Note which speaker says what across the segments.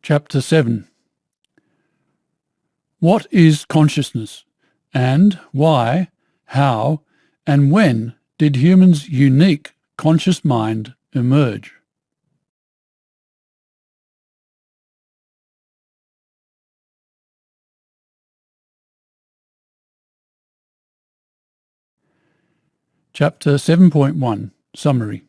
Speaker 1: Chapter 7. What is consciousness, and why, how, and when did humans' unique conscious mind emerge? Chapter 7.1 Summary.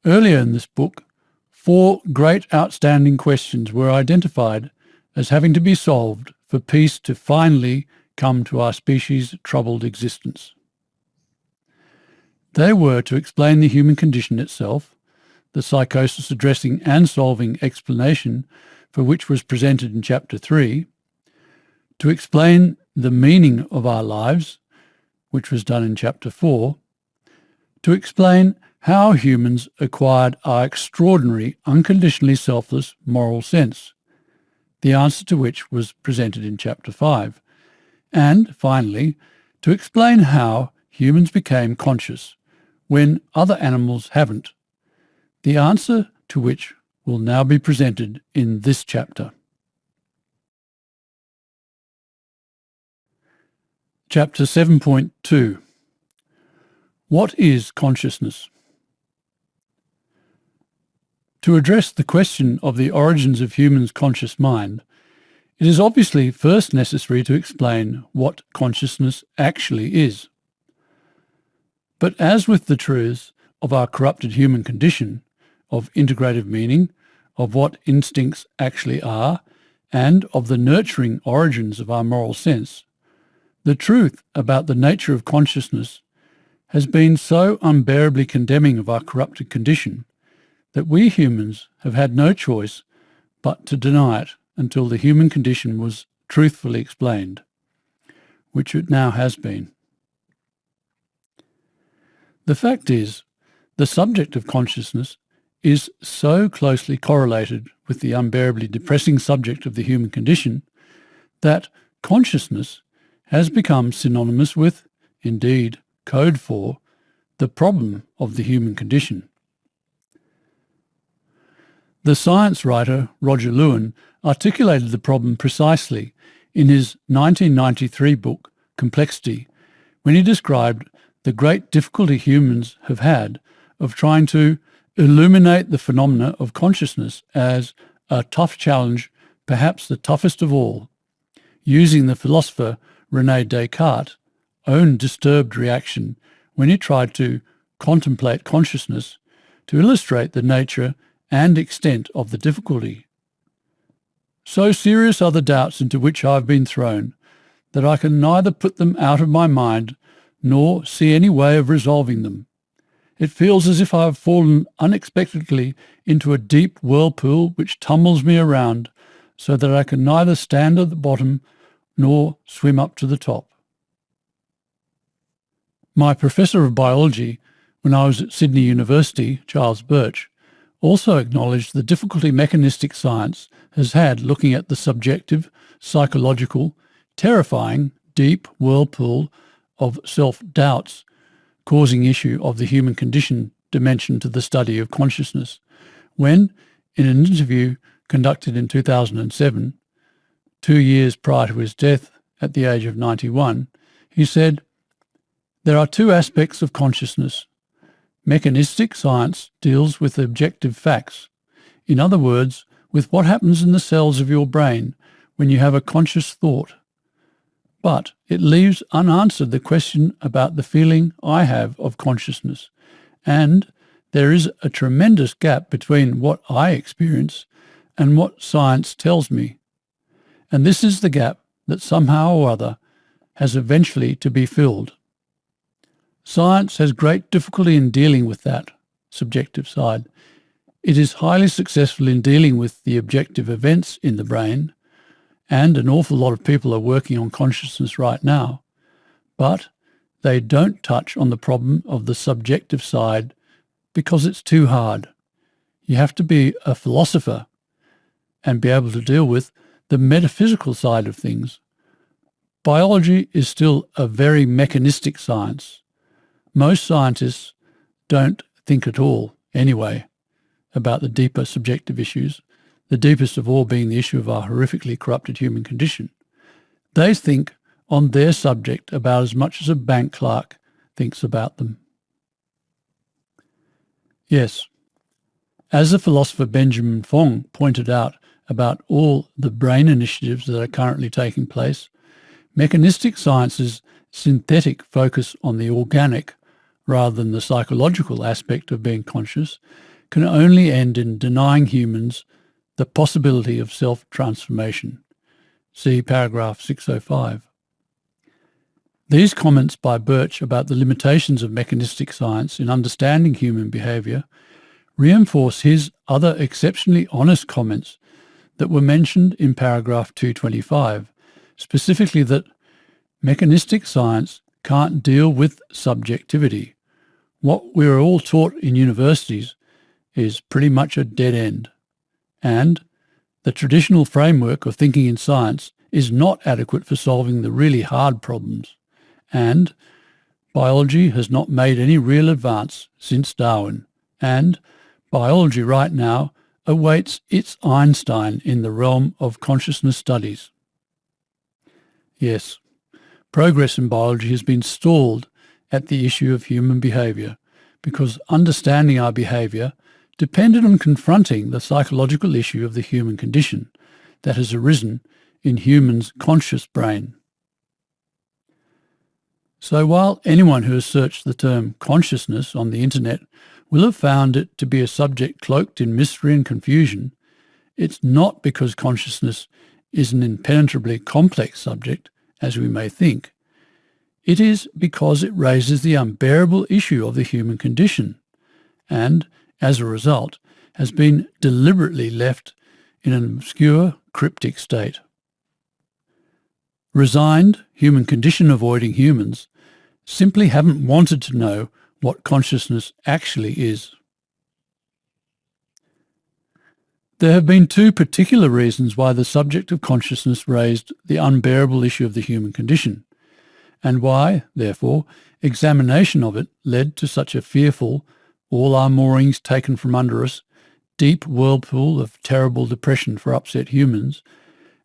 Speaker 1: Earlier in this book, 4 great outstanding questions were identified as having to be solved for peace to finally come to our species' troubled existence. They were to explain the human condition itself, the psychosis addressing and solving explanation for which was presented in Chapter 3, to explain the meaning of our lives, which was done in Chapter 4, to explain how humans acquired our extraordinary, unconditionally selfless moral sense, the answer to which was presented in Chapter 5, and, finally, to explain how humans became conscious when other animals haven't, the answer to which will now be presented in this chapter. Chapter 7.2. What is consciousness? To address the question of the origins of humans' conscious mind, it is obviously first necessary to explain what consciousness actually is. But as with the truths of our corrupted human condition, of integrative meaning, of what instincts actually are, and of the nurturing origins of our moral sense, the truth about the nature of consciousness has been so unbearably condemning of our corrupted condition that we humans have had no choice but to deny it until the human condition was truthfully explained, which it now has been. The fact is, the subject of consciousness is so closely correlated with the unbearably depressing subject of the human condition that consciousness has become synonymous with, indeed code for, the problem of the human condition. The science writer Roger Lewin articulated the problem precisely in his 1993 book Complexity, when he described the great difficulty humans have had of trying to illuminate the phenomena of consciousness as a tough challenge, perhaps the toughest of all, using the philosopher René Descartes' own disturbed reaction when he tried to contemplate consciousness to illustrate the nature and extent of the difficulty. So serious are the doubts into which I have been thrown that I can neither put them out of my mind nor see any way of resolving them. It feels as if I have fallen unexpectedly into a deep whirlpool which tumbles me around so that I can neither stand at the bottom nor swim up to the top. My professor of biology when I was at Sydney University, Charles Birch, also acknowledged the difficulty mechanistic science has had looking at the subjective, psychological, terrifying, deep whirlpool of self-doubts causing issue of the human condition dimension to the study of consciousness, when, in an interview conducted in 2007, 2 years prior to his death at the age of 91, he said, "There are 2 aspects of consciousness. Mechanistic science deals with objective facts, in other words, with what happens in the cells of your brain when you have a conscious thought. But it leaves unanswered the question about the feeling I have of consciousness, and there is a tremendous gap between what I experience and what science tells me. And this is the gap that somehow or other has eventually to be filled. Science has great difficulty in dealing with that subjective side. It is highly successful in dealing with the objective events in the brain, and an awful lot of people are working on consciousness right now, but they don't touch on the problem of the subjective side because it's too hard. You have to be a philosopher and be able to deal with the metaphysical side of things. Biology is still a very mechanistic science. Most scientists don't think at all, anyway, about the deeper subjective issues. the deepest of all being the issue of our horrifically corrupted human condition. They think on their subject about as much as a bank clerk thinks about them. Yes, as the philosopher Benjamin Fong pointed out about all the brain initiatives that are currently taking place, mechanistic science's synthetic focus on the organic rather than the psychological aspect of being conscious can only end in denying humans the possibility of self-transformation. See paragraph 605. These comments by Birch about the limitations of mechanistic science in understanding human behaviour reinforce his other exceptionally honest comments that were mentioned in paragraph 225, specifically that mechanistic science can't deal with subjectivity. What we are all taught in universities is pretty much a dead end, and the traditional framework of thinking in science is not adequate for solving the really hard problems, and biology has not made any real advance since Darwin, and biology right now awaits its Einstein in the realm of consciousness studies. Yes, progress in biology has been stalled at the issue of human behaviour because understanding our behaviour depended on confronting the psychological issue of the human condition that has arisen in humans' conscious brain. So while anyone who has searched the term consciousness on the internet will have found it to be a subject cloaked in mystery and confusion, it's not because consciousness is an impenetrably complex subject, as we may think. It is because it raises the unbearable issue of the human condition, and, as a result, has been deliberately left in an obscure, cryptic state. Resigned, human condition avoiding humans simply haven't wanted to know what consciousness actually is. There have been two particular reasons why the subject of consciousness raised the unbearable issue of the human condition, and why, therefore, examination of it led to such a fearful, all our moorings taken from under us, deep whirlpool of terrible depression for upset humans,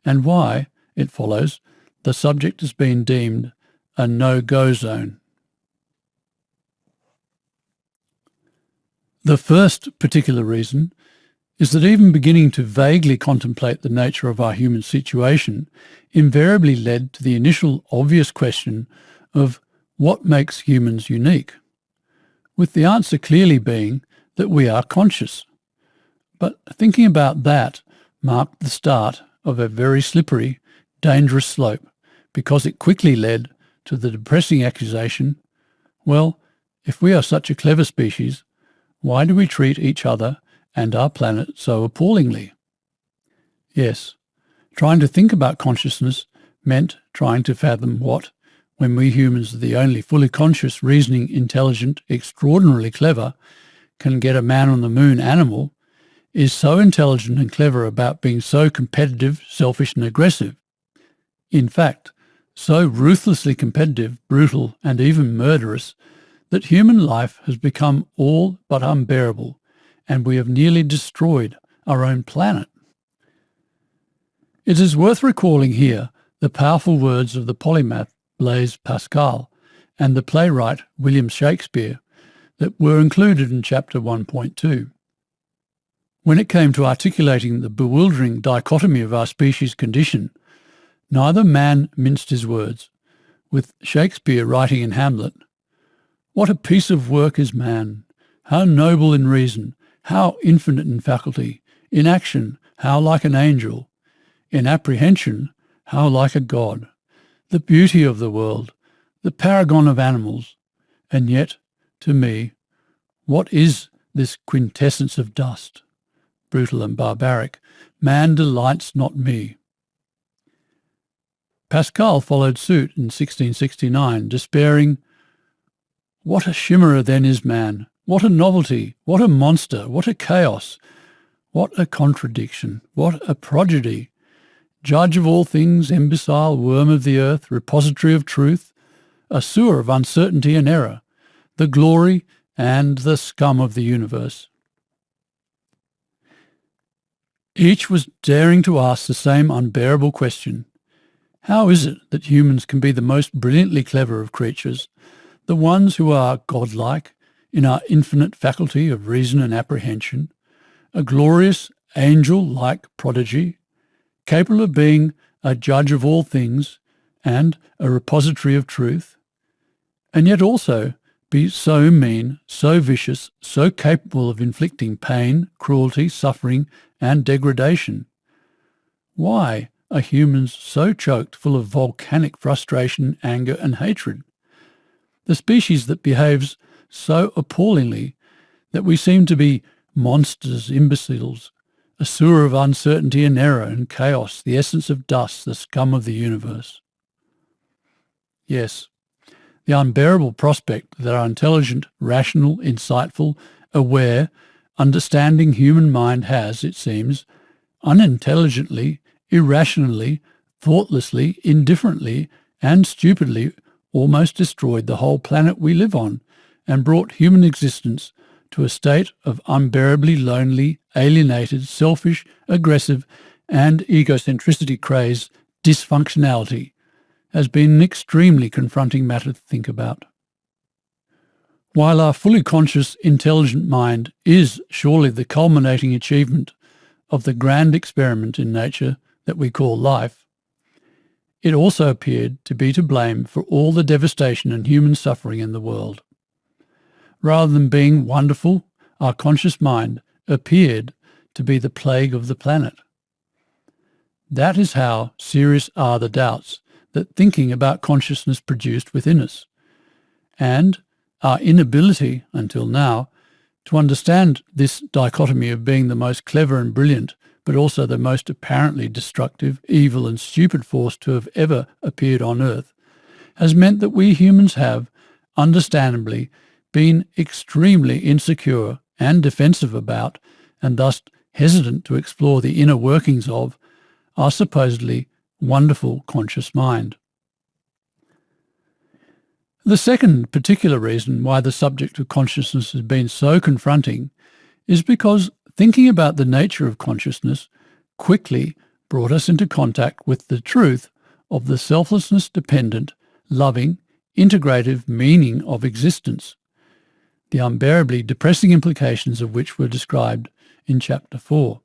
Speaker 1: and why, it follows, the subject has been deemed a no-go zone. The first particular reason is that even beginning to vaguely contemplate the nature of our human situation invariably led to the initial obvious question of what makes humans unique, with the answer clearly being that we are conscious. But thinking about that marked the start of a very slippery, dangerous slope, because it quickly led to the depressing accusation, well, if we are such a clever species, why do we treat each other and our planet so appallingly? Yes, trying to think about consciousness meant trying to fathom what, when we humans are the only fully conscious, reasoning, intelligent, extraordinarily clever, can get a man on the moon animal, is so intelligent and clever about being so competitive, selfish and aggressive. In fact, so ruthlessly competitive, brutal and even murderous that human life has become all but unbearable, and we have nearly destroyed our own planet. It is worth recalling here the powerful words of the polymath Blaise Pascal and the playwright William Shakespeare that were included in chapter 1.2. When it came to articulating the bewildering dichotomy of our species' condition, neither man minced his words, with Shakespeare writing in Hamlet, "What a piece of work is man! How noble in reason! How infinite in faculty! In action, how like an angel! In apprehension, how like a god! The beauty of the world, the paragon of animals! And yet, to me, what is this quintessence of dust? Brutal and barbaric, man delights not me." Pascal followed suit in 1669, despairing, "What a chimera then is man! What a novelty! What a monster! What a chaos! What a contradiction! What a prodigy! Judge of all things, imbecile, worm of the earth, repository of truth, a sewer of uncertainty and error, the glory and the scum of the universe." Each was daring to ask the same unbearable question. How is it that humans can be the most brilliantly clever of creatures, the ones who are godlike in our infinite faculty of reason and apprehension, a glorious angel-like prodigy, capable of being a judge of all things and a repository of truth, and yet also be so mean, so vicious, so capable of inflicting pain, cruelty, suffering, and degradation? Why are humans so choked full of volcanic frustration, anger, and hatred? The species that behaves so appallingly that we seem to be monsters, imbeciles, a sewer of uncertainty and error and chaos, the essence of dust, the scum of the universe. Yes, the unbearable prospect that our intelligent, rational, insightful, aware, understanding human mind has, it seems, unintelligently, irrationally, thoughtlessly, indifferently, and stupidly almost destroyed the whole planet we live on and brought human existence to a state of unbearably lonely, alienated, selfish, aggressive, and egocentricity-crazed dysfunctionality, has been an extremely confronting matter to think about. While our fully conscious, intelligent mind is surely the culminating achievement of the grand experiment in nature that we call life, it also appeared to be to blame for all the devastation and human suffering in the world. Rather than being wonderful, our conscious mind appeared to be the plague of the planet. That is how serious are the doubts that thinking about consciousness produced within us, and our inability, until now, to understand this dichotomy of being the most clever and brilliant, but also the most apparently destructive, evil and stupid force to have ever appeared on Earth, has meant that we humans have, understandably, been extremely insecure and defensive about, and thus hesitant to explore the inner workings of, our supposedly wonderful conscious mind. The second particular reason why the subject of consciousness has been so confronting is because thinking about the nature of consciousness quickly brought us into contact with the truth of the selflessness-dependent, loving, integrative meaning of existence, the unbearably depressing implications of which were described in Chapter 4.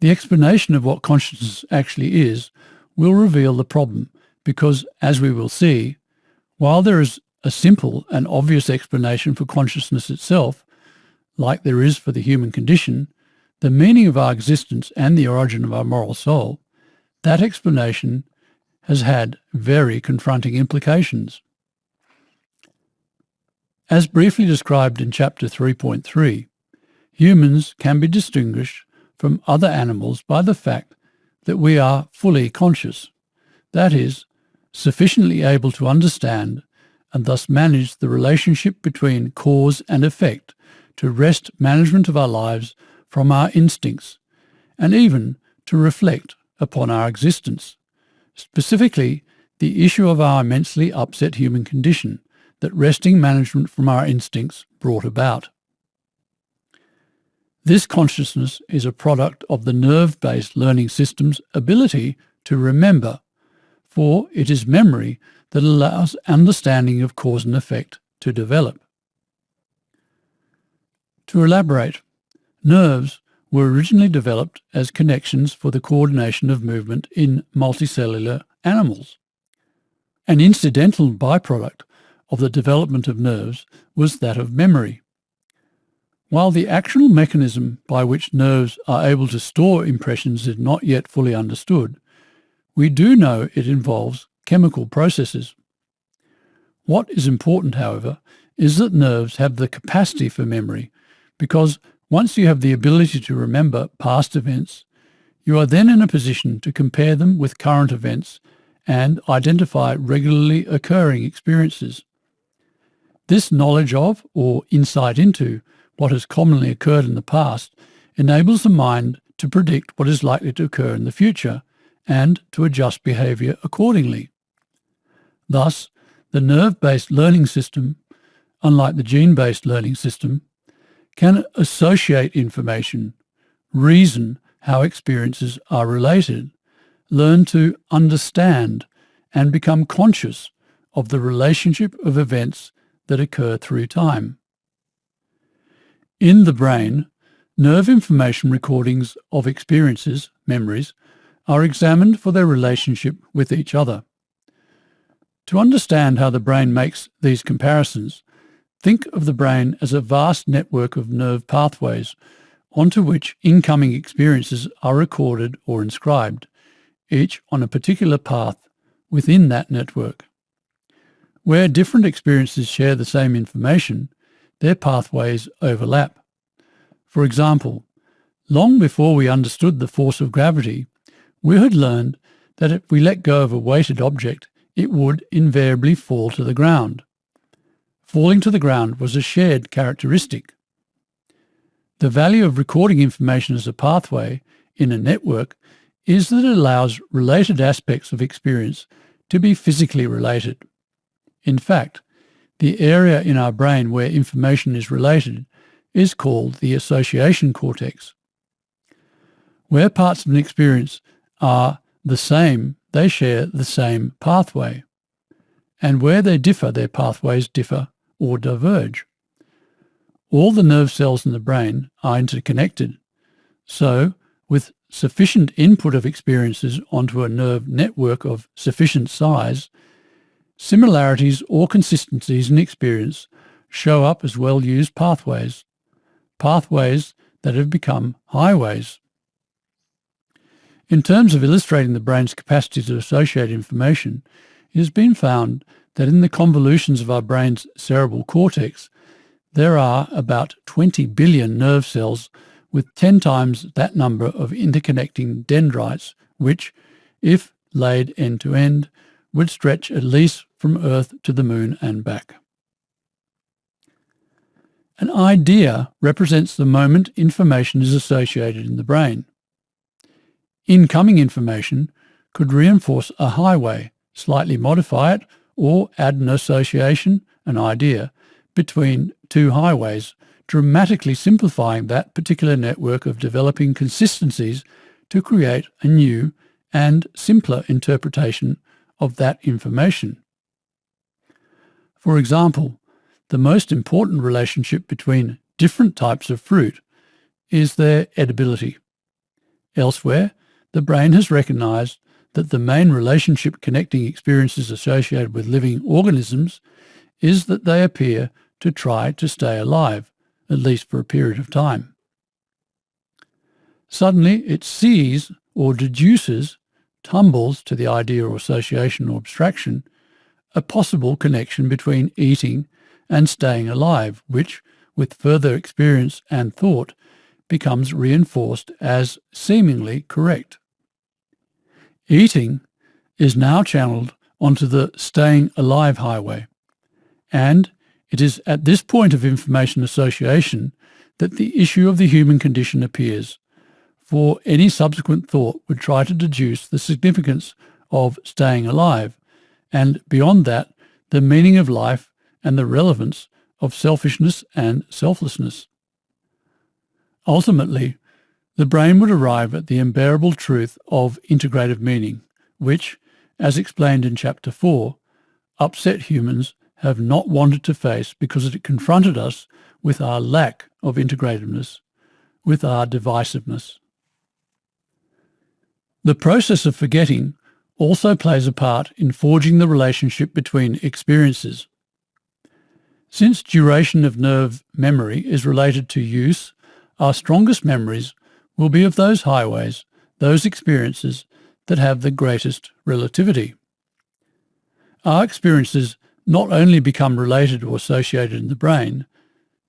Speaker 1: The explanation of what consciousness actually is will reveal the problem because, as we will see, while there is a simple and obvious explanation for consciousness itself, like there is for the human condition, the meaning of our existence and the origin of our moral soul, that explanation has had very confronting implications. As briefly described in Chapter 3.3, humans can be distinguished from other animals by the fact that we are fully conscious, that is, sufficiently able to understand and thus manage the relationship between cause and effect to wrest management of our lives from our instincts and even to reflect upon our existence, specifically the issue of our immensely upset human condition that wresting management from our instincts brought about. This consciousness is a product of the nerve-based learning system's ability to remember, for it is memory that allows understanding of cause and effect to develop. To elaborate, nerves were originally developed as connections for the coordination of movement in multicellular animals. An incidental byproduct of the development of nerves was that of memory. While the actual mechanism by which nerves are able to store impressions is not yet fully understood, we do know it involves chemical processes. What is important, however, is that nerves have the capacity for memory, because once you have the ability to remember past events, you are then in a position to compare them with current events and identify regularly occurring experiences. This knowledge of, or insight into, what has commonly occurred in the past enables the mind to predict what is likely to occur in the future and to adjust behaviour accordingly. Thus, the nerve-based learning system, unlike the gene-based learning system, can associate information reason how experiences are related, learn to understand and become conscious of the relationship of events that occur through time. In the brain, nerve information recordings of experiences, memories, are examined for their relationship with each other. To understand how the brain makes these comparisons, think of the brain as a vast network of nerve pathways onto which incoming experiences are recorded or inscribed, each on a particular path within that network. Where different experiences share the same information, their pathways overlap. For example, long before we understood the force of gravity, we had learned that if we let go of a weighted object, it would invariably fall to the ground. Falling to the ground was a shared characteristic. The value of recording information as a pathway in a network is that it allows related aspects of experience to be physically related. In fact, the area in our brain where information is related is called the association cortex. Where parts of an experience are the same, they share the same pathway. And where they differ, their pathways differ or diverge. All the nerve cells in the brain are interconnected. So, with sufficient input of experiences onto a nerve network of sufficient size, similarities or consistencies in experience show up as well-used pathways, pathways that have become highways. In terms of illustrating the brain's capacity to associate information, it has been found that in the convolutions of our brain's cerebral cortex, there are about 20 billion nerve cells with 10 times that number of interconnecting dendrites, which, if laid end to end, would stretch at least from Earth to the Moon and back. An idea represents the moment information is associated in the brain. Incoming information could reinforce a highway, slightly modify it, or add an association, an idea, between two highways, dramatically simplifying that particular network of developing consistencies to create a new and simpler interpretation of that information. For example, the most important relationship between different types of fruit is their edibility. Elsewhere, the brain has recognized that the main relationship connecting experiences associated with living organisms is that they appear to try to stay alive, at least for a period of time. Suddenly it sees or deduces, tumbles to the idea or association or abstraction, a possible connection between eating and staying alive, which, with further experience and thought, becomes reinforced as seemingly correct. Eating is now channeled onto the staying alive highway, and it is at this point of information association that the issue of the human condition appears, for any subsequent thought would try to deduce the significance of staying alive, and beyond that, the meaning of life and the relevance of selfishness and selflessness. Ultimately, the brain would arrive at the unbearable truth of integrative meaning, which, as explained in Chapter 4, upset humans have not wanted to face because it confronted us with our lack of integrativeness, with our divisiveness. The process of forgetting also plays a part in forging the relationship between experiences. Since duration of nerve memory is related to use, our strongest memories will be of those highways, those experiences that have the greatest relativity. Our experiences not only become related or associated in the brain,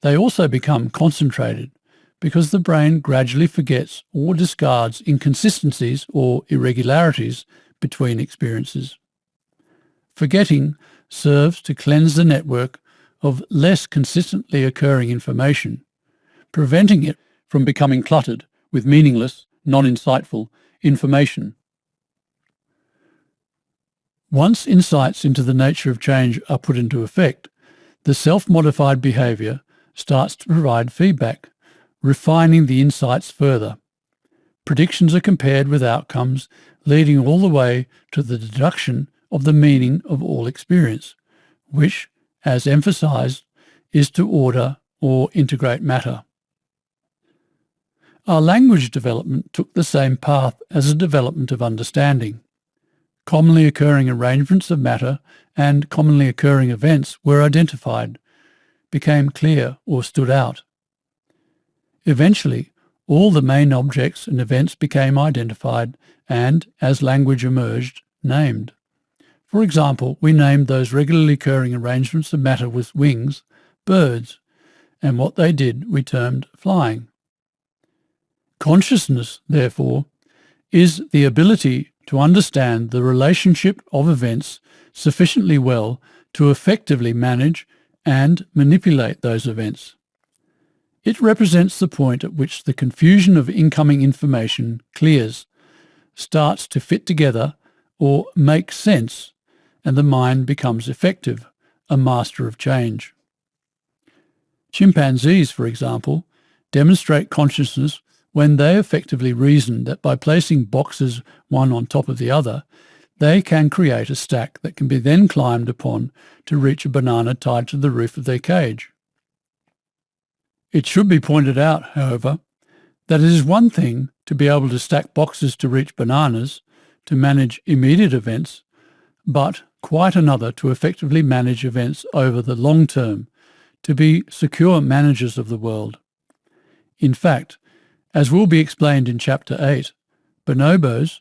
Speaker 1: they also become concentrated because the brain gradually forgets or discards inconsistencies or irregularities between experiences. Forgetting serves to cleanse the network of less consistently occurring information, preventing it from becoming cluttered with meaningless, non-insightful information. Once insights into the nature of change are put into effect, the self-modified behaviour starts to provide feedback, refining the insights further. predictions are compared with outcomes, leading all the way to the deduction of the meaning of all experience, which, as emphasized, is to order or integrate matter. Our language development took the same path as the development of understanding. Commonly occurring arrangements of matter and commonly occurring events were identified, became clear or stood out. Eventually, all the main objects and events became identified and, as language emerged, named. For example, we named those regularly occurring arrangements of matter with wings birds, and what they did we termed flying. Consciousness, therefore, is the ability to understand the relationship of events sufficiently well to effectively manage and manipulate those events. It represents the point at which the confusion of incoming information clears, starts to fit together or make sense, and the mind becomes effective, a master of change. Chimpanzees, for example, demonstrate consciousness when they effectively reason that by placing boxes one on top of the other, they can create a stack that can be then climbed upon to reach a banana tied to the roof of their cage. It should be pointed out, however, that it is one thing to be able to stack boxes to reach bananas, to manage immediate events, but quite another to effectively manage events over the long term, to be secure managers of the world. In fact, as will be explained in Chapter 8, bonobos,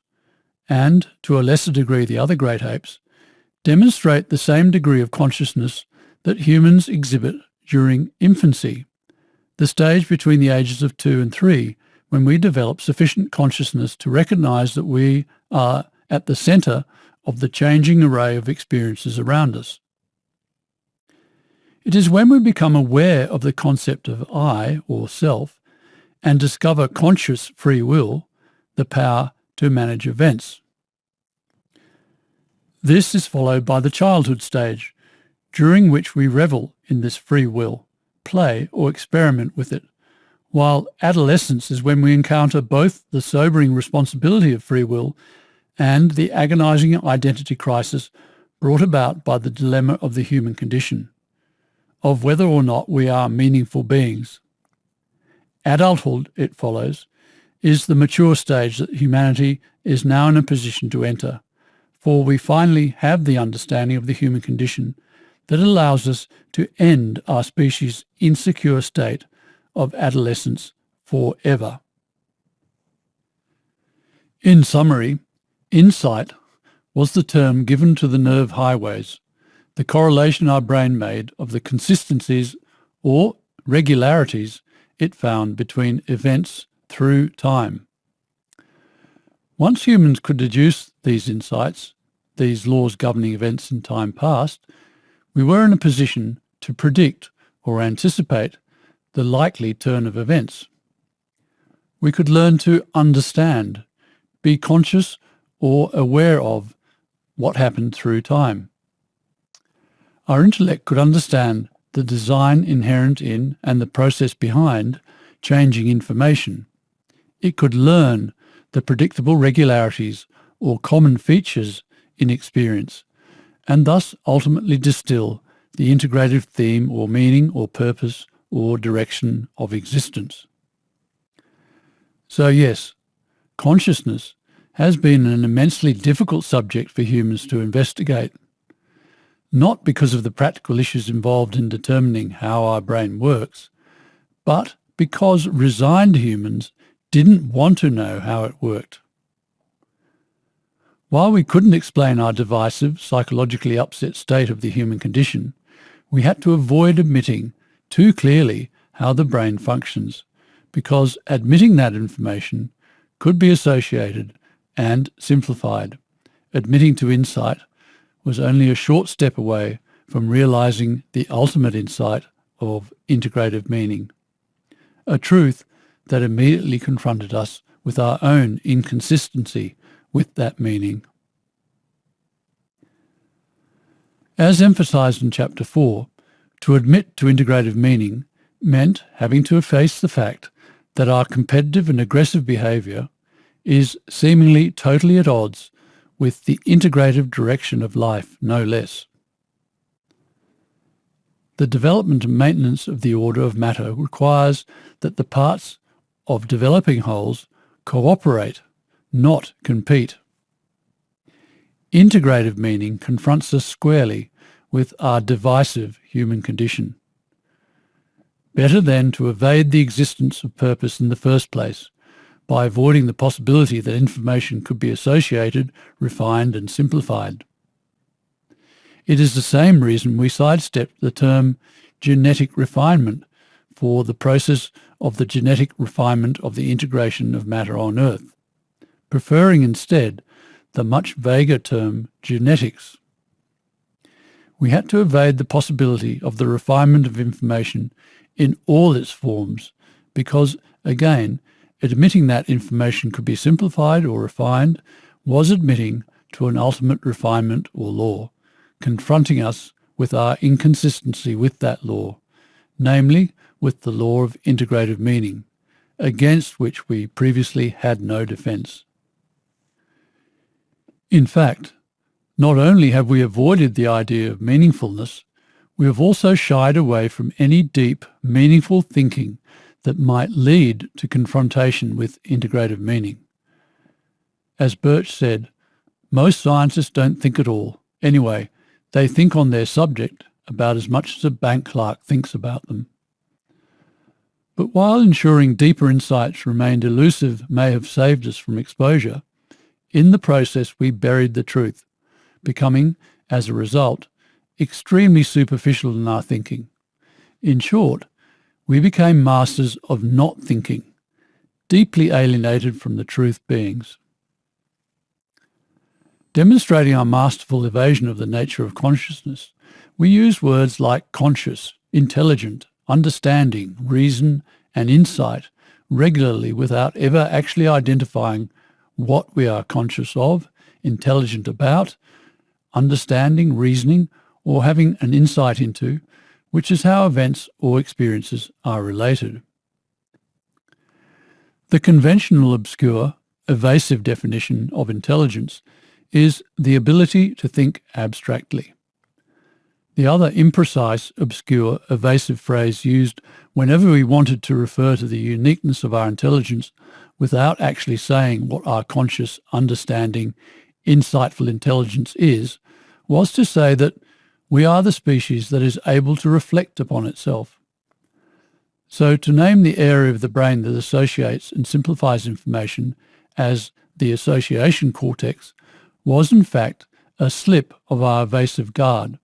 Speaker 1: and to a lesser degree the other great apes, demonstrate the same degree of consciousness that humans exhibit during infancy, the stage between the ages of 2 and 3, when we develop sufficient consciousness to recognize that we are at the center of the changing array of experiences around us. It is when we become aware of the concept of I, or self, and discover conscious free will, the power to manage events. This is followed by the childhood stage, during which we revel in this free will, play or experiment with it, while adolescence is when we encounter both the sobering responsibility of free will and the agonizing identity crisis brought about by the dilemma of the human condition, of whether or not we are meaningful beings. Adulthood, it follows, is the mature stage that humanity is now in a position to enter, for we finally have the understanding of the human condition that allows us to end our species' insecure state of adolescence forever. In summary, insight was the term given to the nerve highways, the correlation our brain made of the consistencies or regularities it found between events through time. Once humans could deduce these insights, these laws governing events in time past, we were in a position to predict or anticipate the likely turn of events. We could learn to understand, be conscious or aware of what happened through time. Our intellect could understand the design inherent in and the process behind changing information. It could learn the predictable regularities or common features in experience, and thus ultimately distill the integrative theme or meaning or purpose or direction of existence. So yes, consciousness has been an immensely difficult subject for humans to investigate, not because of the practical issues involved in determining how our brain works, but because resigned humans didn't want to know how it worked. While we couldn't explain our divisive, psychologically upset state of the human condition, we had to avoid admitting too clearly how the brain functions, because admitting that information could be associated and simplified. Admitting to insight was only a short step away from realizing the ultimate insight of integrative meaning, a truth that immediately confronted us with our own inconsistency with that meaning. As emphasized in Chapter 4, to admit to integrative meaning meant having to face the fact that our competitive and aggressive behaviour, is seemingly totally at odds with the integrative direction of life, no less. The development and maintenance of the order of matter requires that the parts of developing wholes cooperate, not compete. Integrative meaning confronts us squarely with our divisive human condition. Better then to evade the existence of purpose in the first place, by avoiding the possibility that information could be associated, refined and simplified. It is the same reason we sidestepped the term genetic refinement for the process of the genetic refinement of the integration of matter on Earth, preferring instead the much vaguer term genetics. We had to evade the possibility of the refinement of information in all its forms because, again, admitting that information could be simplified or refined was admitting to an ultimate refinement or law, confronting us with our inconsistency with that law, namely with the law of integrative meaning, against which we previously had no defence. In fact, not only have we avoided the idea of meaningfulness, we have also shied away from any deep, meaningful thinking that might lead to confrontation with integrative meaning. As Birch said, most scientists don't think at all. Anyway, they think on their subject about as much as a bank clerk thinks about them. But while ensuring deeper insights remained elusive may have saved us from exposure, in the process we buried the truth, becoming, as a result, extremely superficial in our thinking. In short, we became masters of not thinking, deeply alienated from the truth beings. Demonstrating our masterful evasion of the nature of consciousness, we use words like conscious, intelligent, understanding, reason, and insight regularly without ever actually identifying what we are conscious of, intelligent about, understanding, reasoning, or having an insight into, which is how events or experiences are related. The conventional, obscure, evasive definition of intelligence is the ability to think abstractly. The other imprecise, obscure, evasive phrase used whenever we wanted to refer to the uniqueness of our intelligence without actually saying what our conscious, understanding, insightful intelligence is, was to say that we are the species that is able to reflect upon itself. So to name the area of the brain that associates and simplifies information as the association cortex was in fact a slip of our evasive guard.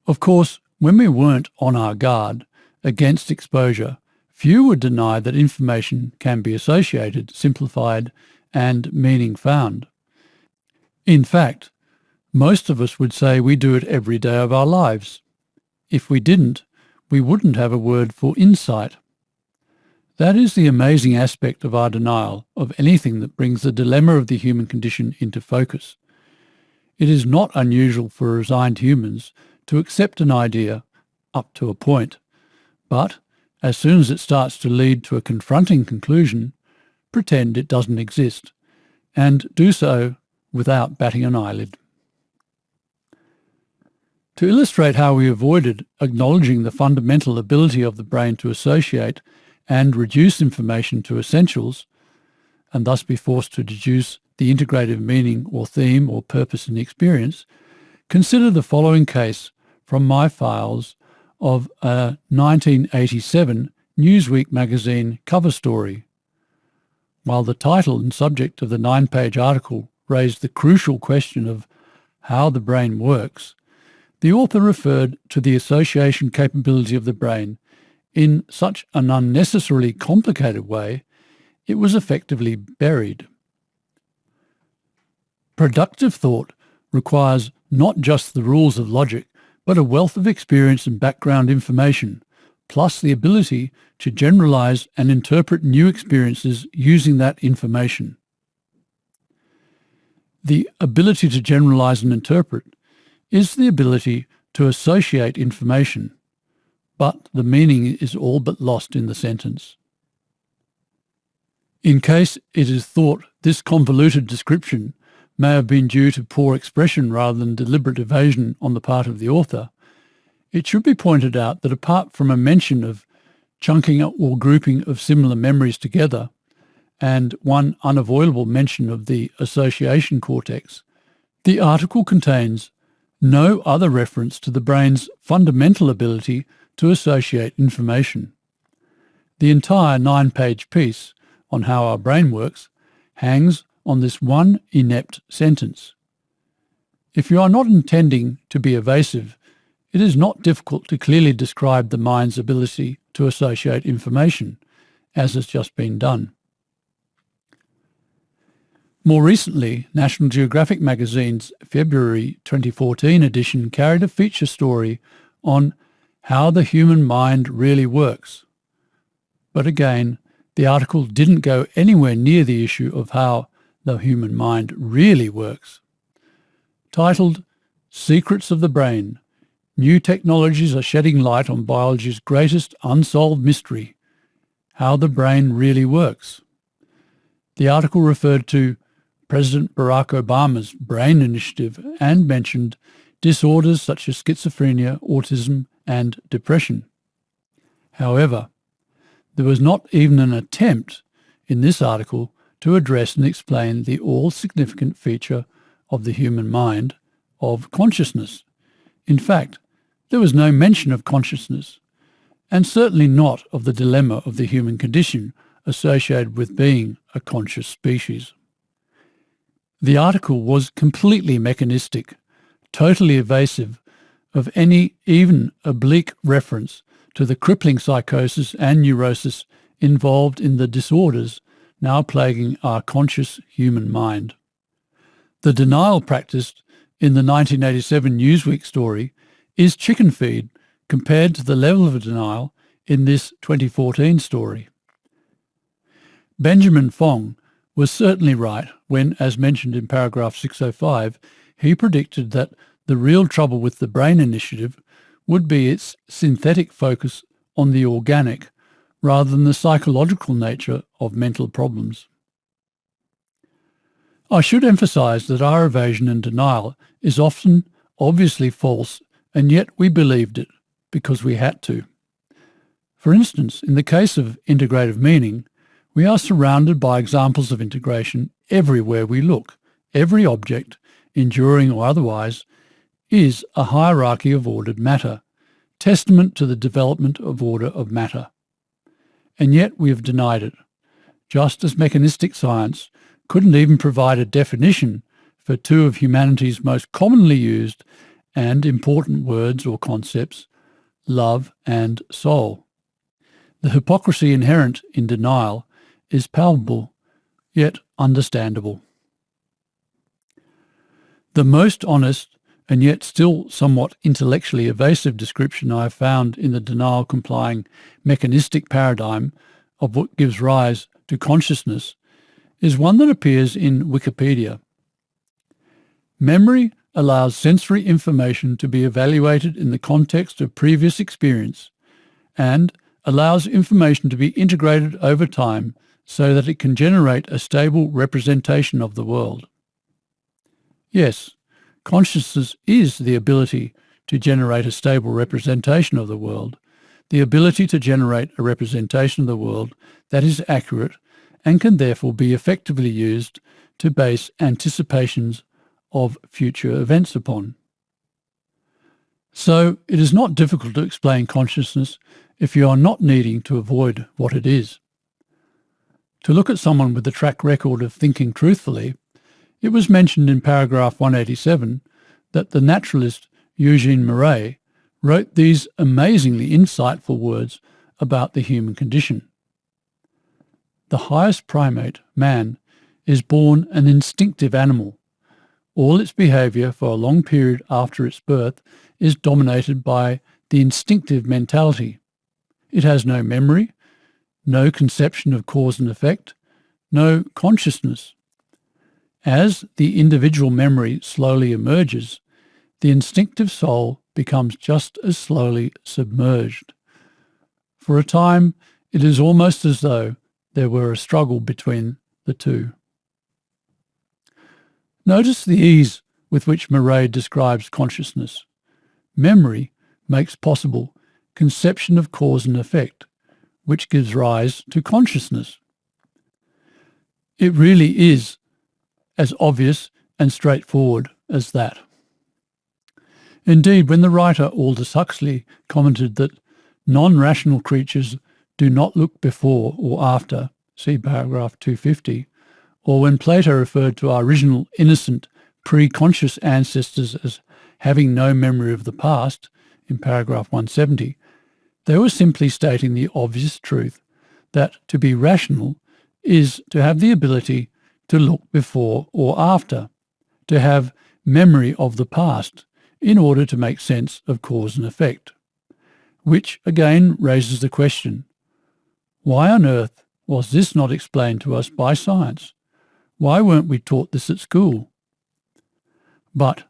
Speaker 1: Of course, when we weren't on our guard against exposure, few would deny that information can be associated, simplified, and meaning found. In fact, most of us would say we do it every day of our lives. If we didn't, we wouldn't have a word for insight. That is the amazing aspect of our denial of anything that brings the dilemma of the human condition into focus. It is not unusual for resigned humans to accept an idea up to a point, but as soon as it starts to lead to a confronting conclusion, pretend it doesn't exist, and do so without batting an eyelid. To illustrate how we avoided acknowledging the fundamental ability of the brain to associate and reduce information to essentials, and thus be forced to deduce the integrative meaning or theme or purpose in the experience, consider the following case from my files of a 1987 Newsweek magazine cover story. While the title and subject of the 9-page article raised the crucial question of how the brain works, the author referred to the association capability of the brain in such an unnecessarily complicated way, it was effectively buried. Productive thought requires not just the rules of logic, but a wealth of experience and background information, plus the ability to generalize and interpret new experiences using that information. The ability to generalize and interpret is the ability to associate information, but the meaning is all but lost in the sentence. In case it is thought this convoluted description may have been due to poor expression rather than deliberate evasion on the part of the author, it should be pointed out that apart from a mention of chunking or grouping of similar memories together, and one unavoidable mention of the association cortex, the article contains no other reference to the brain's fundamental ability to associate information. The entire 9-page piece on how our brain works hangs on this one inept sentence. If you are not intending to be evasive, it is not difficult to clearly describe the mind's ability to associate information, as has just been done. More recently, National Geographic magazine's February 2014 edition carried a feature story on how the human mind really works. But again, the article didn't go anywhere near the issue of how the human mind really works. Titled Secrets of the Brain, New Technologies Are Shedding Light on Biology's Greatest Unsolved Mystery, How the Brain Really Works. The article referred to President Barack Obama's Brain Initiative and mentioned disorders such as schizophrenia, autism, and depression. However, there was not even an attempt in this article to address and explain the all-significant feature of the human mind of consciousness. In fact, there was no mention of consciousness, and certainly not of the dilemma of the human condition associated with being a conscious species. The article was completely mechanistic, totally evasive of any even oblique reference to the crippling psychosis and neurosis involved in the disorders now plaguing our conscious human mind. The denial practiced in the 1987 Newsweek story is chicken feed compared to the level of denial in this 2014 story. Benjamin Fong was certainly right when, as mentioned in paragraph 605, he predicted that the real trouble with the Brain Initiative would be its synthetic focus on the organic rather than the psychological nature of mental problems. I should emphasize that our evasion and denial is often obviously false, and yet we believed it because we had to. For instance, in the case of integrative meaning, we are surrounded by examples of integration everywhere we look. Every object, enduring or otherwise, is a hierarchy of ordered matter, testament to the development of order of matter. And yet we have denied it, just as mechanistic science couldn't even provide a definition for two of humanity's most commonly used and important words or concepts, love and soul. The hypocrisy inherent in denial is palpable, yet understandable. The most honest and yet still somewhat intellectually evasive description I have found in the denial-complying mechanistic paradigm of what gives rise to consciousness is one that appears in Wikipedia. Memory allows sensory information to be evaluated in the context of previous experience and allows information to be integrated over time so that it can generate a stable representation of the world. Yes, consciousness is the ability to generate a stable representation of the world, the ability to generate a representation of the world that is accurate and can therefore be effectively used to base anticipations of future events upon. So it is not difficult to explain consciousness if you are not needing to avoid what it is. To look at someone with a track record of thinking truthfully, it was mentioned in paragraph 187 that the naturalist Eugene Marais wrote these amazingly insightful words about the human condition. The highest primate, man, is born an instinctive animal. All its behaviour for a long period after its birth is dominated by the instinctive mentality. It has no memory, no conception of cause and effect, no consciousness. As the individual memory slowly emerges, the instinctive soul becomes just as slowly submerged. For a time, it is almost as though there were a struggle between the two. Notice the ease with which Murray describes consciousness. Memory makes possible conception of cause and effect, which gives rise to consciousness. It really is as obvious and straightforward as that. Indeed, when the writer Aldous Huxley commented that non-rational creatures do not look before or after, see paragraph 250, or when Plato referred to our original innocent pre-conscious ancestors as having no memory of the past, in paragraph 170, they were simply stating the obvious truth that to be rational is to have the ability to look before or after, to have memory of the past in order to make sense of cause and effect. Which again raises the question, why on earth was this not explained to us by science? Why weren't we taught this at school? But,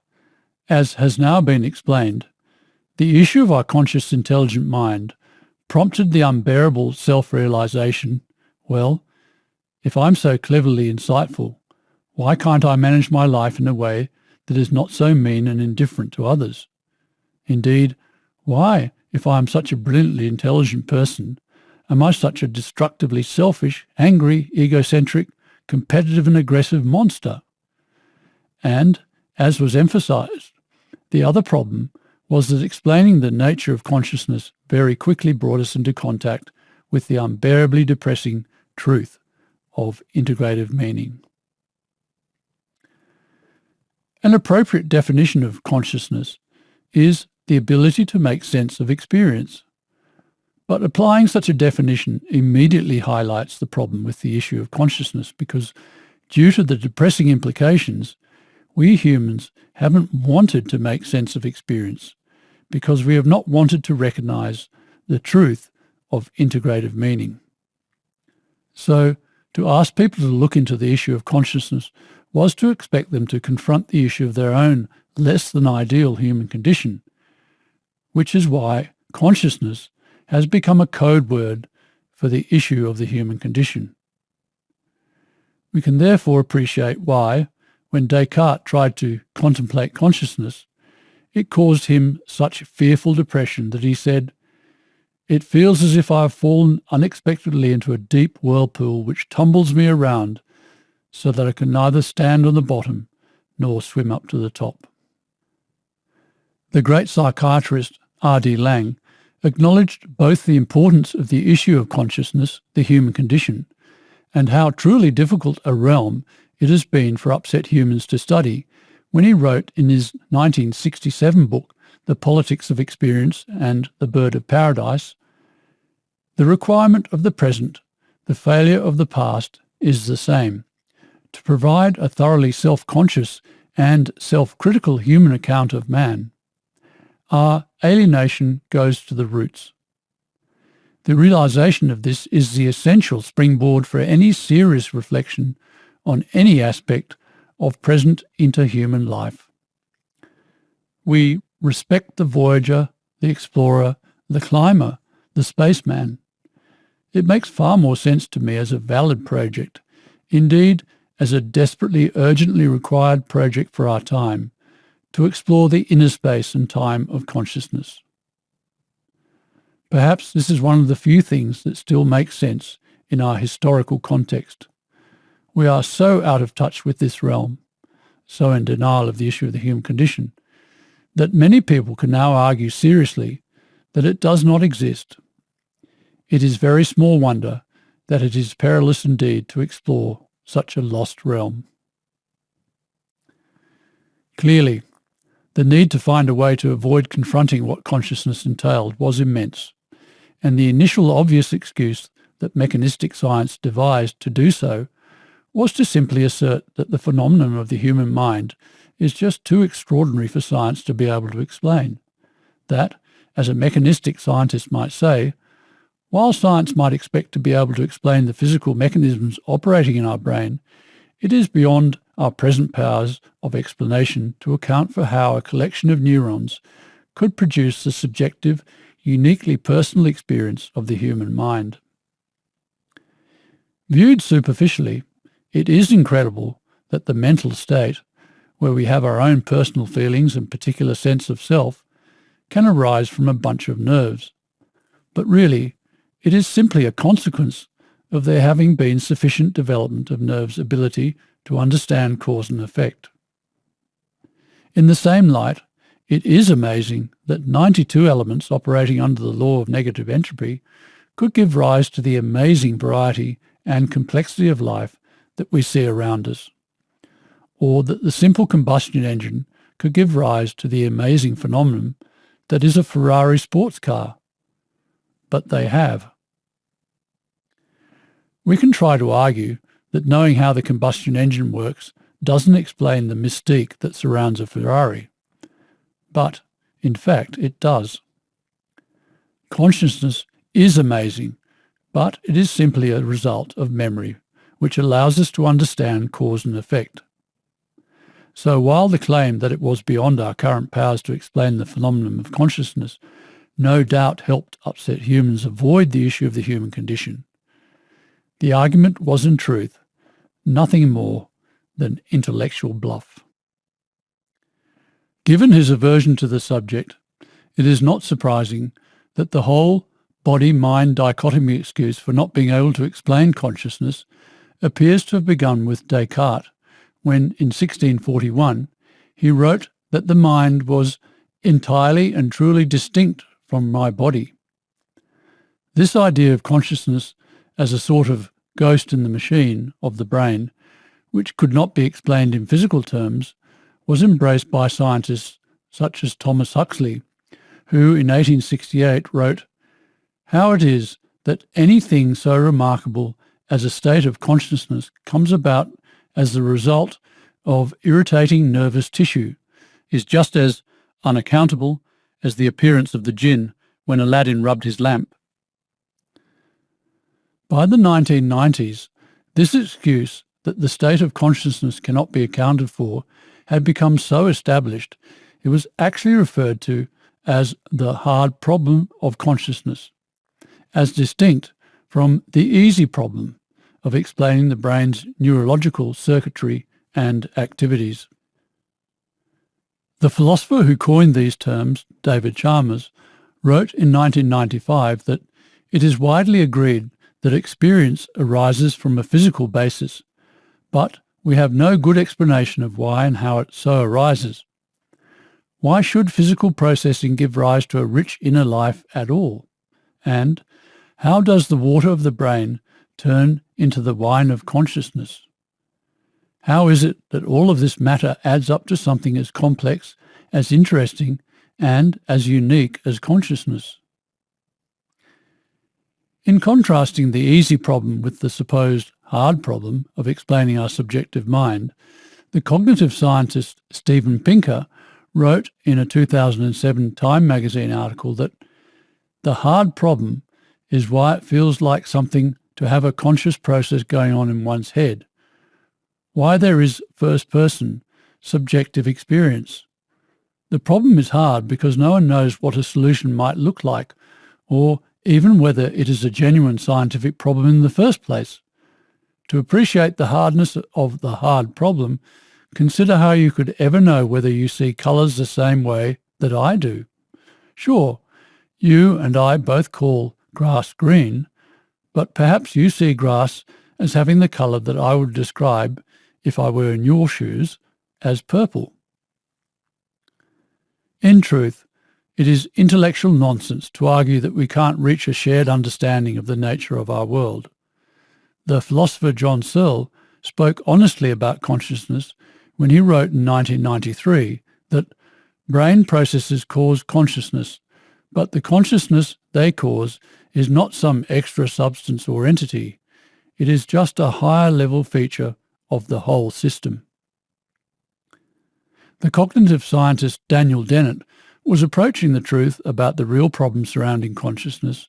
Speaker 1: as has now been explained, the issue of our conscious intelligent mind prompted the unbearable self-realization, well, if I'm so cleverly insightful, why can't I manage my life in a way that is not so mean and indifferent to others? Indeed, why, if I am such a brilliantly intelligent person, am I such a destructively selfish, angry, egocentric, competitive and aggressive monster? And, as was emphasized, the other problem was that explaining the nature of consciousness very quickly brought us into contact with the unbearably depressing truth of integrative meaning. An appropriate definition of consciousness is the ability to make sense of experience. But applying such a definition immediately highlights the problem with the issue of consciousness because, due to the depressing implications, we humans haven't wanted to make sense of experience because we have not wanted to recognize the truth of integrative meaning. So, to ask people to look into the issue of consciousness was to expect them to confront the issue of their own less than ideal human condition, which is why consciousness has become a code word for the issue of the human condition. We can therefore appreciate why, when Descartes tried to contemplate consciousness, it caused him such fearful depression that he said, "It feels as if I have fallen unexpectedly into a deep whirlpool which tumbles me around so that I can neither stand on the bottom nor swim up to the top." The great psychiatrist R.D. Laing acknowledged both the importance of the issue of consciousness, the human condition, and how truly difficult a realm it has been for upset humans to study when he wrote in his 1967 book, The Politics of Experience and The Bird of Paradise, "The requirement of the present, the failure of the past is the same. To provide a thoroughly self-conscious and self-critical human account of man, our alienation goes to the roots. The realization of this is the essential springboard for any serious reflection on any aspect of present interhuman life. We respect the voyager, the explorer, the climber, the spaceman. It makes far more sense to me as a valid project, indeed as a desperately, urgently required project for our time, to explore the inner space and time of consciousness. Perhaps this is one of the few things that still make sense in our historical context. We are so out of touch with this realm, so in denial of the issue of the human condition, that many people can now argue seriously that it does not exist. It is very small wonder that it is perilous indeed to explore such a lost realm. Clearly, the need to find a way to avoid confronting what consciousness entailed was immense, and the initial obvious excuse that mechanistic science devised to do so was to simply assert that the phenomenon of the human mind is just too extraordinary for science to be able to explain. That, as a mechanistic scientist might say, while science might expect to be able to explain the physical mechanisms operating in our brain, it is beyond our present powers of explanation to account for how a collection of neurons could produce the subjective, uniquely personal experience of the human mind. Viewed superficially, it is incredible that the mental state, where we have our own personal feelings and particular sense of self, can arise from a bunch of nerves. But really, it is simply a consequence of there having been sufficient development of nerves' ability to understand cause and effect. In the same light, it is amazing that 92 elements operating under the law of negative entropy could give rise to the amazing variety and complexity of life that we see around us, or that the simple combustion engine could give rise to the amazing phenomenon that is a Ferrari sports car. But they have. We can try to argue that knowing how the combustion engine works doesn't explain the mystique that surrounds a Ferrari. But, in fact, it does. Consciousness is amazing, but it is simply a result of memory, which allows us to understand cause and effect. So while the claim that it was beyond our current powers to explain the phenomenon of consciousness no doubt helped upset humans avoid the issue of the human condition, the argument was in truth nothing more than intellectual bluff. Given his aversion to the subject, it is not surprising that the whole body-mind dichotomy excuse for not being able to explain consciousness appears to have begun with Descartes, when in 1641 he wrote that the mind was entirely and truly distinct from my body. This idea of consciousness as a sort of ghost in the machine of the brain, which could not be explained in physical terms, was embraced by scientists such as Thomas Huxley, who in 1868 wrote, "How it is that anything so remarkable as a state of consciousness comes about as the result of irritating nervous tissue is just as unaccountable as the appearance of the jinn when Aladdin rubbed his lamp." By the 1990s, this excuse that the state of consciousness cannot be accounted for had become so established, it was actually referred to as the hard problem of consciousness, as distinct from the easy problem of explaining the brain's neurological circuitry and activities. The philosopher who coined these terms, David Chalmers, wrote in 1995 that it is widely agreed that experience arises from a physical basis, but we have no good explanation of why and how it so arises. Why should physical processing give rise to a rich inner life at all? And how does the water of the brain turn into the wine of consciousness? How is it that all of this matter adds up to something as complex, as interesting, and as unique as consciousness? In contrasting the easy problem with the supposed hard problem of explaining our subjective mind, the cognitive scientist Steven Pinker wrote in a 2007 Time magazine article that the hard problem is why it feels like something to have a conscious process going on in one's head, why there is first-person, subjective experience. The problem is hard because no one knows what a solution might look like, or even whether it is a genuine scientific problem in the first place. To appreciate the hardness of the hard problem, consider how you could ever know whether you see colours the same way that I do. Sure, you and I both call grass green, but perhaps you see grass as having the colour that I would describe, if I were in your shoes, as purple. In truth, it is intellectual nonsense to argue that we can't reach a shared understanding of the nature of our world. The philosopher John Searle spoke honestly about consciousness when he wrote in 1993 that brain processes cause consciousness, but the consciousness they cause is not some extra substance or entity. It is just a higher level feature of the whole system. The cognitive scientist Daniel Dennett was approaching the truth about the real problems surrounding consciousness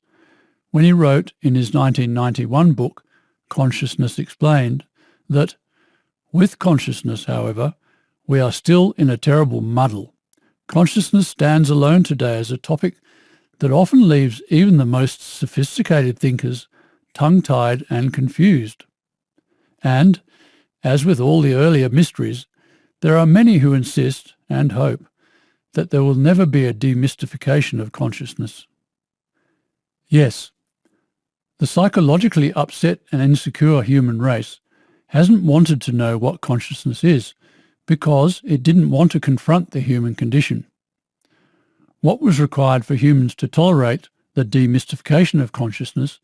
Speaker 1: when he wrote in his 1991 book, Consciousness Explained, that with consciousness, however, we are still in a terrible muddle. Consciousness stands alone today as a topic that often leaves even the most sophisticated thinkers tongue-tied and confused. And, as with all the earlier mysteries, there are many who insist, and hope, that there will never be a demystification of consciousness. Yes, the psychologically upset and insecure human race hasn't wanted to know what consciousness is because it didn't want to confront the human condition. What was required for humans to tolerate the demystification of consciousness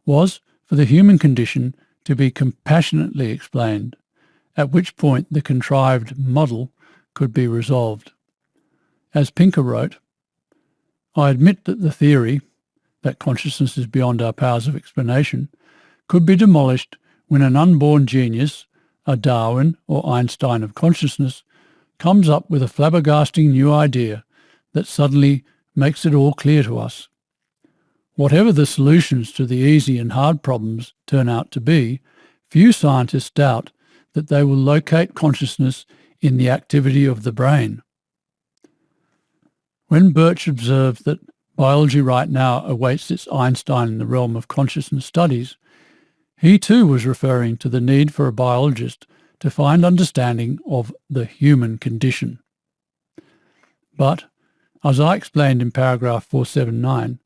Speaker 1: was for the human condition to be compassionately explained, at which point the contrived muddle could be resolved. As Pinker wrote, "I admit that the theory, that consciousness is beyond our powers of explanation, could be demolished when an unborn genius, a Darwin or Einstein of consciousness, comes up with a flabbergasting new idea that suddenly makes it all clear to us. Whatever the solutions to the easy and hard problems turn out to be, few scientists doubt that they will locate consciousness in the activity of the brain." When Birch observed that biology right now awaits its Einstein in the realm of consciousness studies, he too was referring to the need for a biologist to find understanding of the human condition. But, as I explained in paragraph 479,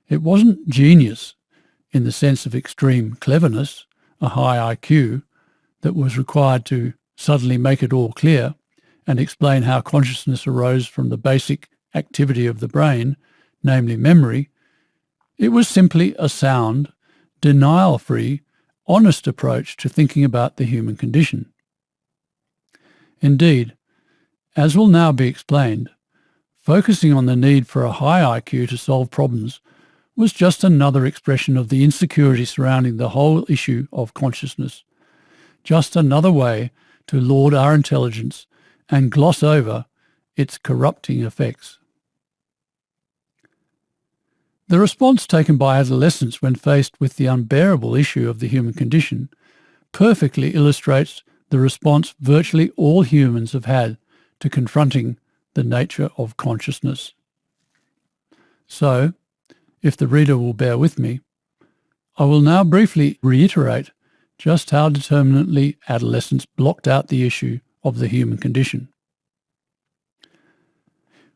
Speaker 1: it wasn't genius in the sense of extreme cleverness, a high IQ, that was required to suddenly make it all clear and explain how consciousness arose from the basic activity of the brain, namely memory. It was simply a sound, denial-free, honest approach to thinking about the human condition. Indeed, as will now be explained, focusing on the need for a high IQ to solve problems was just another expression of the insecurity surrounding the whole issue of consciousness, just another way to laud our intelligence and gloss over its corrupting effects. The response taken by adolescents when faced with the unbearable issue of the human condition perfectly illustrates the response virtually all humans have had to confronting the nature of consciousness. So, if the reader will bear with me, I will now briefly reiterate just how determinately adolescents blocked out the issue of the human condition.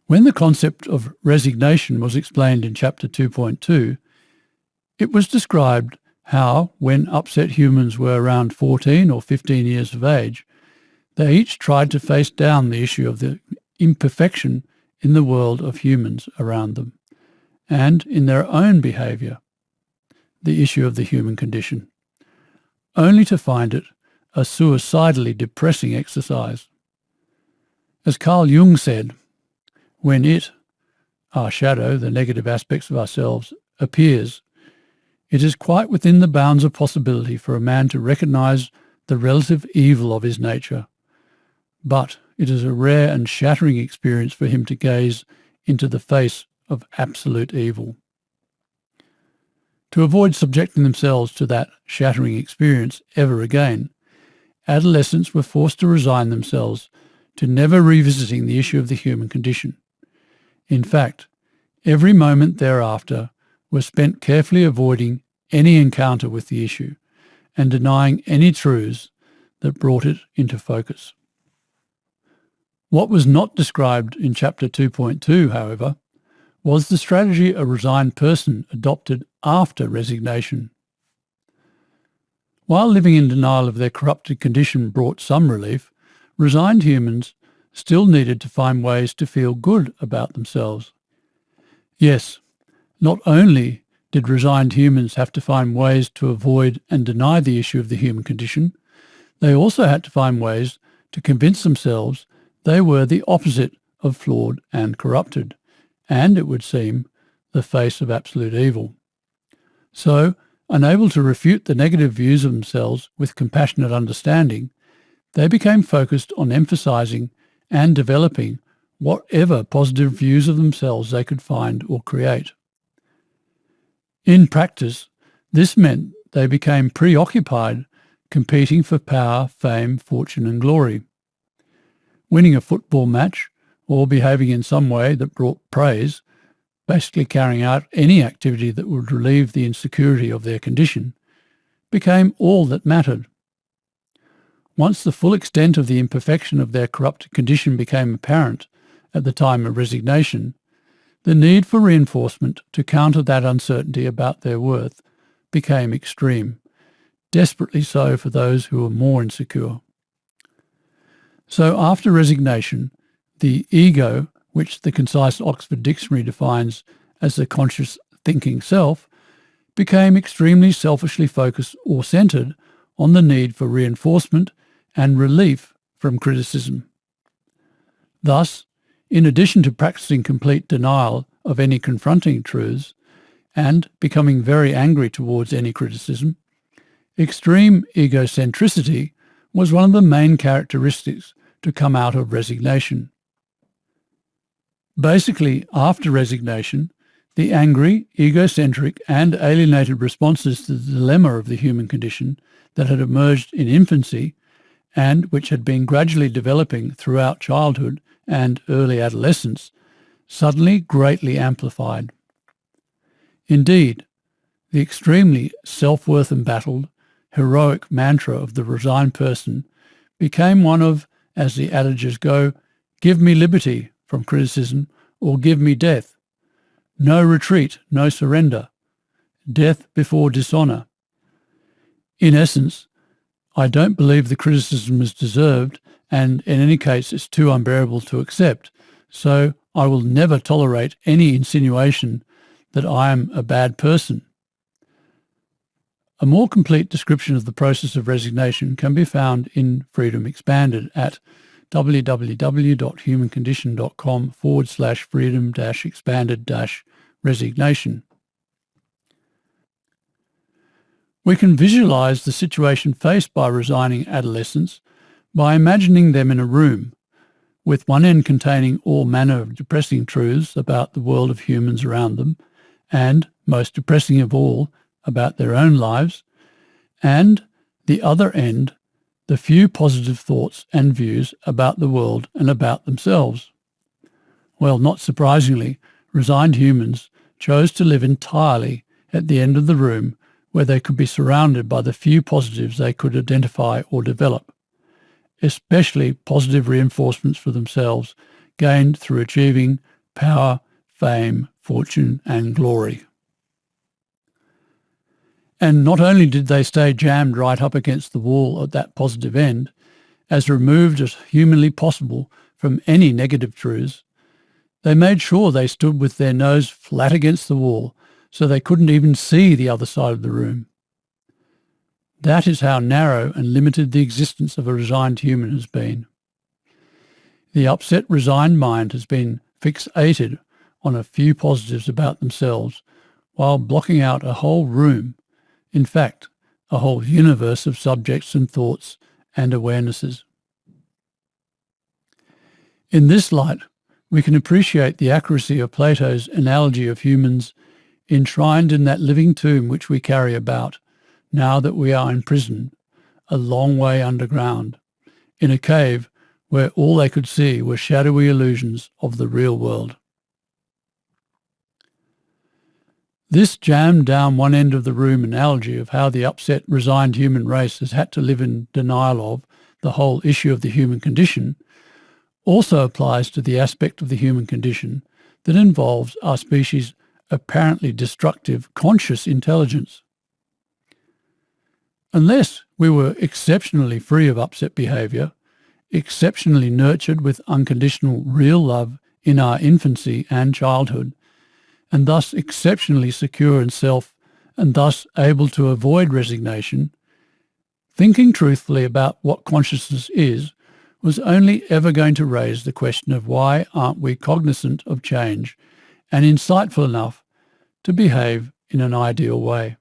Speaker 1: When the concept of resignation was explained in Chapter 2.2, it was described how, when upset humans were around 14 or 15 years of age, they each tried to face down the issue of the imperfection in the world of humans around them, and in their own behaviour, the issue of the human condition, only to find it a suicidally depressing exercise. As Carl Jung said, when it, our shadow, the negative aspects of ourselves, appears, it is quite within the bounds of possibility for a man to recognise the relative evil of his nature. But it is a rare and shattering experience for him to gaze into the face of absolute evil. To avoid subjecting themselves to that shattering experience ever again, adolescents were forced to resign themselves to never revisiting the issue of the human condition. In fact, every moment thereafter was spent carefully avoiding any encounter with the issue and denying any truths that brought it into focus. What was not described in Chapter 2.2, however, was the strategy a resigned person adopted after resignation. While living in denial of their corrupted condition brought some relief, resigned humans still needed to find ways to feel good about themselves. Yes, not only did resigned humans have to find ways to avoid and deny the issue of the human condition, they also had to find ways to convince themselves they were the opposite of flawed and corrupted, and, it would seem, the face of absolute evil. So, unable to refute the negative views of themselves with compassionate understanding, they became focused on emphasizing and developing whatever positive views of themselves they could find or create. In practice, this meant they became preoccupied competing for power, fame, fortune and glory. Winning a football match or behaving in some way that brought praise, basically carrying out any activity that would relieve the insecurity of their condition, became all that mattered. Once the full extent of the imperfection of their corrupted condition became apparent at the time of resignation, the need for reinforcement to counter that uncertainty about their worth became extreme, desperately so for those who were more insecure. So after resignation, the ego, which the concise Oxford Dictionary defines as the conscious thinking self, became extremely selfishly focused or centred on the need for reinforcement and relief from criticism. Thus, in addition to practicing complete denial of any confronting truths and becoming very angry towards any criticism, extreme egocentricity was one of the main characteristics to come out of resignation. Basically, after resignation, the angry, egocentric and alienated responses to the dilemma of the human condition that had emerged in infancy and which had been gradually developing throughout childhood and early adolescence suddenly greatly amplified. Indeed, the extremely self-worth embattled, heroic mantra of the resigned person became one of, as the adages go, give me liberty from criticism or give me death. No retreat, no surrender. Death before dishonour. In essence, I don't believe the criticism is deserved, and in any case it's too unbearable to accept, so I will never tolerate any insinuation that I am a bad person. A more complete description of the process of resignation can be found in Freedom Expanded at www.humancondition.com/freedom-expanded-resignation. We can visualize the situation faced by resigning adolescents by imagining them in a room, with one end containing all manner of depressing truths about the world of humans around them, and, most depressing of all, about their own lives, and the other end, the few positive thoughts and views about the world and about themselves. Well, not surprisingly, resigned humans chose to live entirely at the end of the room where they could be surrounded by the few positives they could identify or develop, especially positive reinforcements for themselves gained through achieving power, fame, fortune and glory. And not only did they stay jammed right up against the wall at that positive end, as removed as humanly possible from any negative truths, they made sure they stood with their nose flat against the wall so they couldn't even see the other side of the room. That is how narrow and limited the existence of a resigned human has been. The upset, resigned mind has been fixated on a few positives about themselves while blocking out a whole room, in fact, a whole universe of subjects and thoughts and awarenesses. In this light, we can appreciate the accuracy of Plato's analogy of humans enshrined in that living tomb which we carry about, now that we are in prison, a long way underground, in a cave where all they could see were shadowy illusions of the real world. This jammed down one end of the room analogy of how the upset, resigned human race has had to live in denial of the whole issue of the human condition also applies to the aspect of the human condition that involves our species' apparently destructive conscious intelligence. Unless we were exceptionally free of upset behaviour, exceptionally nurtured with unconditional real love in our infancy and childhood, and thus exceptionally secure in self and thus able to avoid resignation, thinking truthfully about what consciousness is was only ever going to raise the question of why aren't we cognizant of change and insightful enough to behave in an ideal way.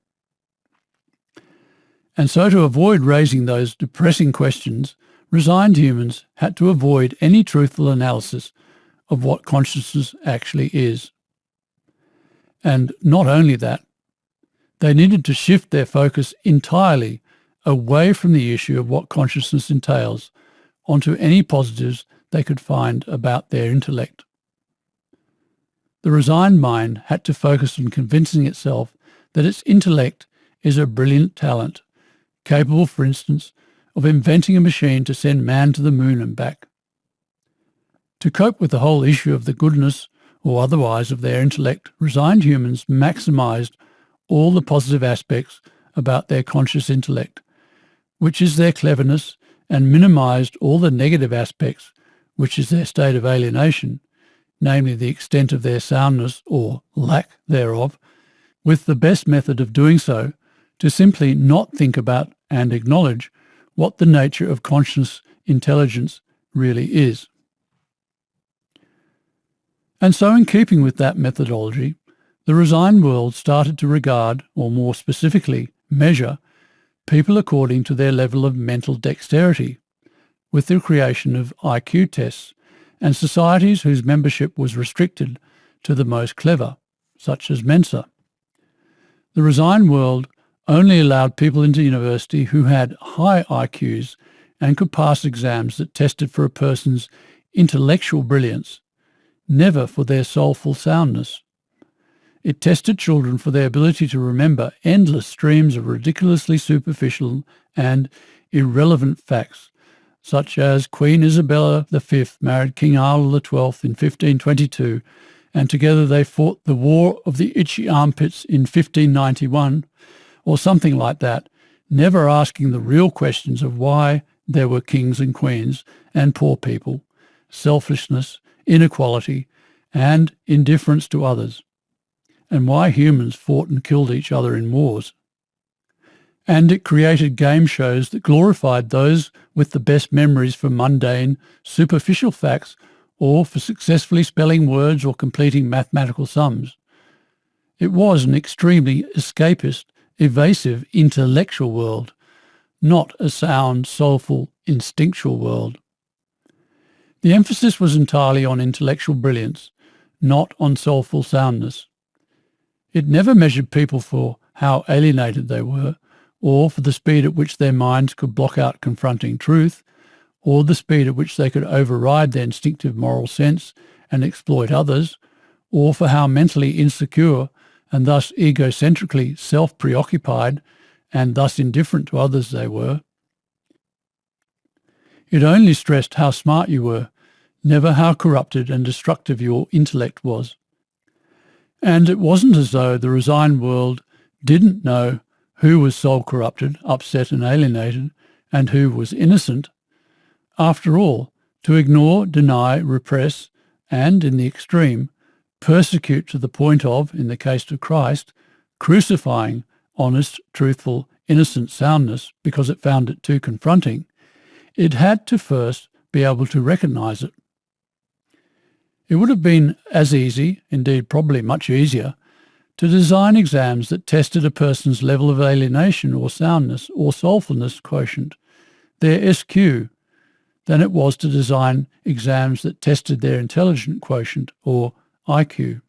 Speaker 1: And so to avoid raising those depressing questions, resigned humans had to avoid any truthful analysis of what consciousness actually is. And not only that, they needed to shift their focus entirely away from the issue of what consciousness entails onto any positives they could find about their intellect. The resigned mind had to focus on convincing itself that its intellect is a brilliant talent capable, for instance, of inventing a machine to send man to the moon and back. To cope with the whole issue of the goodness or otherwise of their intellect, resigned humans maximised all the positive aspects about their conscious intellect, which is their cleverness, and minimised all the negative aspects, which is their state of alienation, namely the extent of their soundness or lack thereof, with the best method of doing so to simply not think about and acknowledge what the nature of conscious intelligence really is. And so, in keeping with that methodology, the resigned world started to regard, or more specifically, measure, people according to their level of mental dexterity, with the creation of IQ tests and societies whose membership was restricted to the most clever, such as Mensa. The resigned world only allowed people into university who had high IQs and could pass exams that tested for a person's intellectual brilliance, never for their soulful soundness. It tested children for their ability to remember endless streams of ridiculously superficial and irrelevant facts, such as Queen Isabella V married King Arlo XII in 1522, and together they fought the War of the Itchy Armpits in 1591, or something like that, never asking the real questions of why there were kings and queens and poor people, selfishness, inequality, and indifference to others, and why humans fought and killed each other in wars. And it created game shows that glorified those with the best memories for mundane, superficial facts or for successfully spelling words or completing mathematical sums. It was an extremely escapist, evasive, intellectual world, not a sound, soulful, instinctual world. The emphasis was entirely on intellectual brilliance, not on soulful soundness. It never measured people for how alienated they were, or for the speed at which their minds could block out confronting truth, or the speed at which they could override their instinctive moral sense and exploit others, or for how mentally insecure and thus egocentrically self-preoccupied and thus indifferent to others they were. It only stressed how smart you were, never how corrupted and destructive your intellect was. And it wasn't as though the resigned world didn't know who was soul-corrupted, upset and alienated, and who was innocent. After all, to ignore, deny, repress, and, in the extreme, persecute to the point of, in the case of Christ, crucifying honest, truthful, innocent soundness because it found it too confronting, it had to first be able to recognise it. It would have been as easy, indeed probably much easier, to design exams that tested a person's level of alienation or soundness or soulfulness quotient, their SQ, than it was to design exams that tested their intelligence quotient or IQ.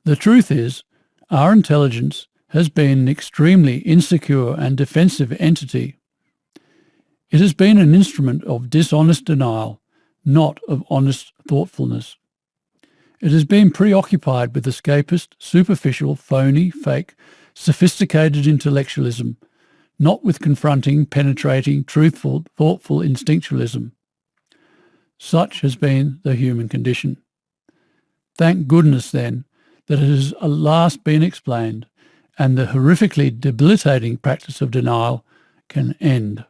Speaker 1: The truth is, our intelligence has been an extremely insecure and defensive entity. It has been an instrument of dishonest denial, not of honest thoughtfulness. It has been preoccupied with escapist, superficial, phony, fake, sophisticated intellectualism, not with confronting, penetrating, truthful, thoughtful instinctualism. Such has been the human condition. Thank goodness, then, that it has at last been explained, and the horrifically debilitating practice of denial can end.